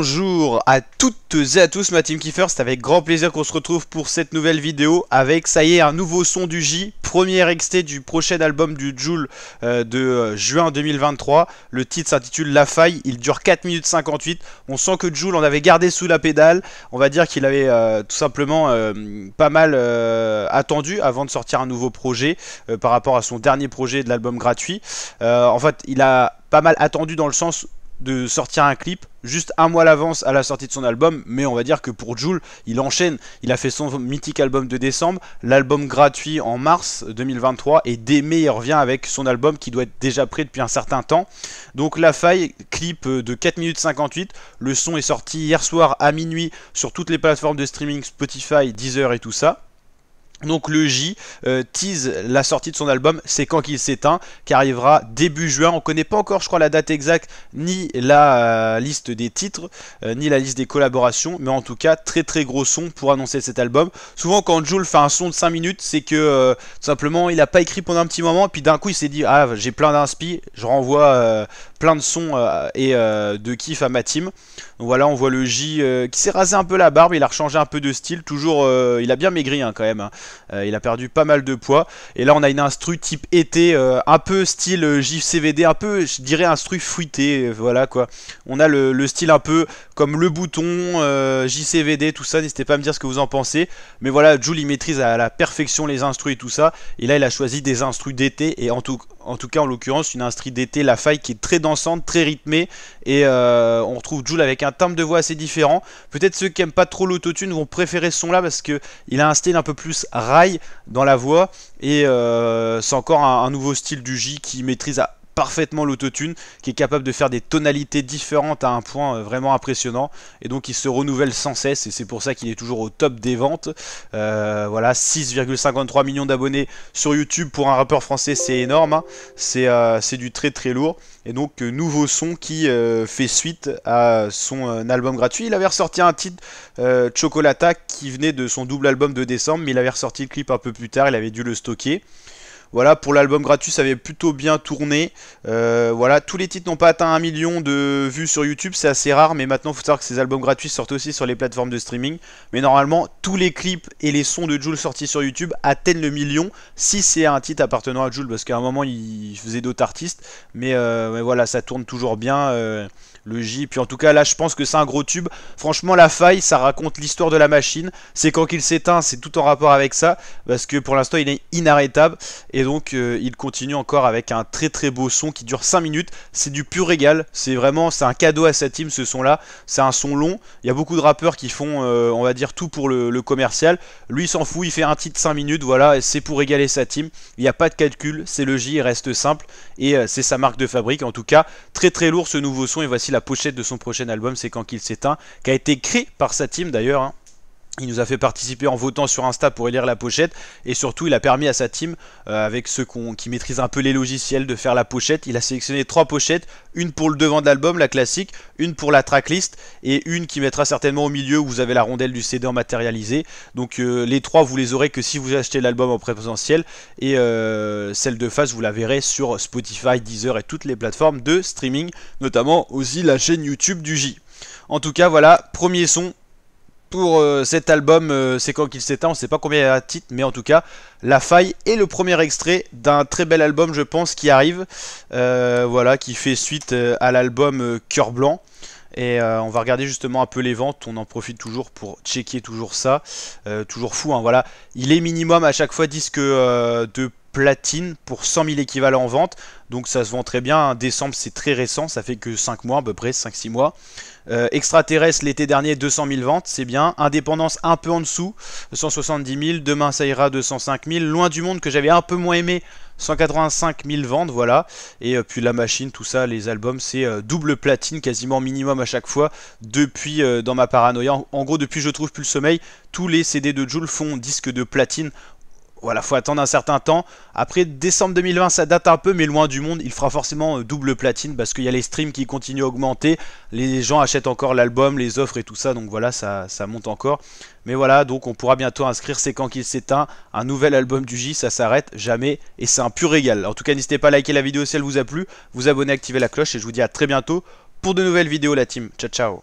Bonjour à toutes et à tous, ma team Kiefer, c'est avec grand plaisir qu'on se retrouve pour cette nouvelle vidéo avec, ça y est, un nouveau son du J, premier extrait du prochain album du Jul de juin 2023. Le titre s'intitule La Faille, il dure 4 minutes 58, on sent que Jul en avait gardé sous la pédale, on va dire qu'il avait tout simplement pas mal attendu avant de sortir un nouveau projet par rapport à son dernier projet de l'album gratuit. En fait, il a pas mal attendu dans le sens de sortir un clip juste un mois à l'avance à la sortie de son album, mais on va dire que pour Jul, il enchaîne, il a fait son mythique album de décembre, l'album gratuit en mars 2023, et dès mai il revient avec son album qui doit être déjà prêt depuis un certain temps. Donc La Faille, clip de 4 minutes 58, le son est sorti hier soir à minuit sur toutes les plateformes de streaming, Spotify, Deezer et tout ça. Donc le J tease la sortie de son album C'est quand qu'il s'éteint, qui arrivera début juin. On connaît pas encore, je crois, la date exacte, ni la liste des titres, ni la liste des collaborations, mais en tout cas très très gros son pour annoncer cet album. Souvent quand Jul fait un son de 5 minutes, c'est que tout simplement il a pas écrit pendant un petit moment, et puis d'un coup il s'est dit ah, j'ai plein d'inspi, je renvoie plein de sons et de kiff à ma team. Donc voilà, on voit le J qui s'est rasé un peu la barbe, il a rechangé un peu de style, toujours il a bien maigri hein, quand même hein. Il a perdu pas mal de poids. Et là on a une instru type été, un peu style JCVD, un peu je dirais instru fruité, voilà quoi. On a le style un peu comme le bouton, JCVD, tout ça, n'hésitez pas à me dire ce que vous en pensez. Mais voilà, Jul il maîtrise à la perfection les instrus et tout ça. Et là il a choisi des instrus d'été, et en tout cas en l'occurrence une instru d'été La Faille qui est très dansante, très rythmée. Et on retrouve Jul avec un timbre de voix assez différent. Peut-être ceux qui aiment pas trop l'autotune vont préférer ce son là, parce que il a un style un peu plus rail dans la voix. Et c'est encore un nouveau style du J qui maîtrise parfaitement l'autotune, qui est capable de faire des tonalités différentes à un point vraiment impressionnant, et donc il se renouvelle sans cesse, et c'est pour ça qu'il est toujours au top des ventes. Voilà, 6,53 millions d'abonnés sur YouTube pour un rappeur français, c'est énorme hein. C'est du très très lourd. Et donc nouveau son qui fait suite à son album gratuit. Il avait ressorti un titre Chocolata qui venait de son double album de décembre, mais il avait ressorti le clip un peu plus tard, il avait dû le stocker. Voilà, pour l'album gratuit, ça avait plutôt bien tourné. Voilà, tous les titres n'ont pas atteint 1 million de vues sur YouTube, c'est assez rare, mais maintenant il faut savoir que ces albums gratuits sortent aussi sur les plateformes de streaming. Mais normalement, tous les clips et les sons de Jul sortis sur YouTube atteignent le million, si c'est un titre appartenant à Jul, parce qu'à un moment il faisait d'autres artistes. Mais voilà, ça tourne toujours bien. Le J, puis en tout cas là je pense que c'est un gros tube. Franchement La Faille, ça raconte l'histoire de la machine. C'est quand qu'il s'éteint, c'est tout en rapport avec ça, parce que pour l'instant il est inarrêtable. Et donc il continue encore avec un très très beau son qui dure 5 minutes. C'est du pur régal, c'est un cadeau à sa team ce son là. C'est un son long, il y a beaucoup de rappeurs qui font on va dire tout pour le commercial. Lui il s'en fout, il fait un titre 5 minutes, voilà, c'est pour régaler sa team. Il n'y a pas de calcul, c'est le J, il reste simple. Et c'est sa marque de fabrique. En tout cas très très lourd ce nouveau son. Et voici la pochette de son prochain album, C'est quand qu'il s'éteint, qui a été créé par sa team d'ailleurs hein. Il nous a fait participer en votant sur Insta pour élire la pochette, et surtout il a permis à sa team, avec ceux qui maîtrisent un peu les logiciels, de faire la pochette. Il a sélectionné 3 pochettes, une pour le devant de l'album, la classique, une pour la tracklist, et une qui mettra certainement au milieu où vous avez la rondelle du CD en matérialisé. Donc les 3 vous les aurez que si vous achetez l'album en présentiel, et celle de face vous la verrez sur Spotify, Deezer et toutes les plateformes de streaming, notamment aussi la chaîne YouTube du J. En tout cas voilà, premier son pour cet album, C'est quand qu'il s'éteint. On ne sait pas combien il y a de titres, mais en tout cas La Faille est le premier extrait d'un très bel album je pense qui arrive, voilà, qui fait suite à l'album Cœur Blanc. Et on va regarder justement un peu les ventes, on en profite toujours pour checker toujours ça, toujours fou hein, voilà. Il est minimum à chaque fois disque de platine pour 100 000 équivalents en vente, donc ça se vend très bien hein. Décembre c'est très récent, ça fait que 5 mois à peu près, 5-6 mois. Extraterrestre l'été dernier 200 000 ventes, c'est bien. Indépendance un peu en dessous, 170 000. Demain ça ira 205 000. Loin du monde que j'avais un peu moins aimé, 185 000 ventes, voilà. Et puis La Machine, tout ça, les albums, c'est double platine, quasiment minimum à chaque fois. Depuis Dans ma paranoïa, en gros depuis Je trouve plus le sommeil, tous les CD de Jul font disque de platine. Voilà, faut attendre un certain temps. Après décembre 2020 ça date un peu, mais loin du monde, il fera forcément double platine, parce qu'il y a les streams qui continuent à augmenter. Les gens achètent encore l'album, les offres et tout ça, donc voilà, ça monte encore. Mais voilà, donc on pourra bientôt inscrire C'est quand qu'il s'éteint, un nouvel album du J, ça s'arrête jamais, et c'est un pur régal. En tout cas n'hésitez pas à liker la vidéo si elle vous a plu, vous abonner, activer la cloche, et je vous dis à très bientôt pour de nouvelles vidéos la team. Ciao ciao.